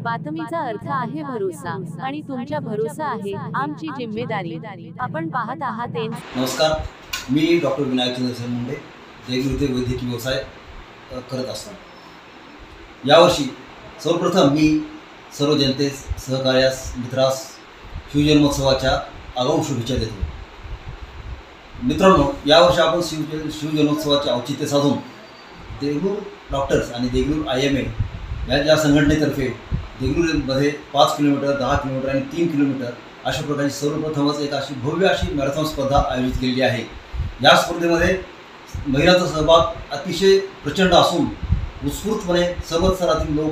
बातमीचा अर्थ आहे भरोसा आणि तुमच्या भरोसा आहे आमची जिम्मेदारी। आपण पाहत आहात नमस्कार, मी डॉक्टर विनायक चंद्रशेखर मुंडे, देगलूरचे वैद्यकीय व्यवसाय करत असतो। यावर्षी सर्वप्रथम मी सर्व जनतेस, सहकार्यास, मित्रास शिवजन्मोत्सवाच्या आगाऊ शुभेच्छा देतो। मित्रांनो, यावर्षी आपण शिवजन्मोत्सवाचे औचित्य साधून देगलूर डॉक्टर्स आणि देगलूर IMA या संघटनेतर्फे देगलूरमध्ये 5 किलोमीटर, 10 किलोमीटर आणि 3 किलोमीटर अशा प्रकारची सर्वप्रथमच एक अशी भव्य अशी मॅरेथॉन स्पर्धा आयोजित केलेली आहे। या स्पर्धेमध्ये महिलांचा सहभाग अतिशय प्रचंड असून उत्स्फूर्तपणे सर्व स्तरातील लोक,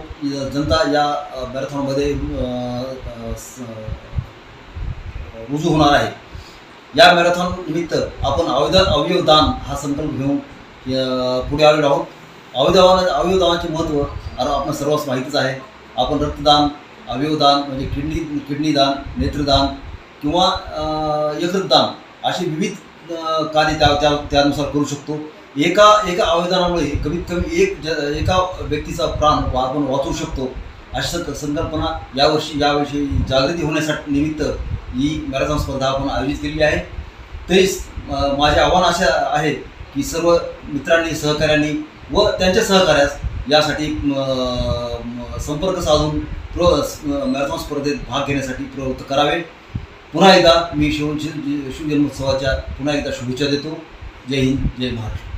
जनता या मॅरेथॉनमध्ये रुजू होणार आहे। या मॅरेथॉन निमित्त आपण अवयवदान हा संकल्प घेऊन पुढे आलेलो आहोत। अवयवदानाचे महत्त्व आपण सर्वांस माहितीच आहे। आपण रक्तदान, अवयवदान म्हणजे किडनी दान, नेत्रदान किंवा यकृतदान असे विविध कार्य त्यानुसार करू शकतो। एका अवयवदानामुळे कमीत कमी एका व्यक्तीचा प्राण आपण वाचवू शकतो, अशी संकल्पना याविषयी जागृती होण्यासाठी निमित्त ही मॅरेथॉन स्पर्धा आपण आयोजित केलेली आहे। तरी माझे आव्हान असे आहे की सर्व मित्रांनी, सहकाऱ्यांनी व त्यांच्या सहकार्यास यासाठी संपर्क साधून मॅरेथॉन स्पर्धेत भाग घेण्यासाठी प्रवृत्त करावे। पुन्हा एकदा मी शिवजन्मोत्सवाच्या पुन्हा एकदा शुभेच्छा देतो। जय हिंद, जय महाराष्ट्र।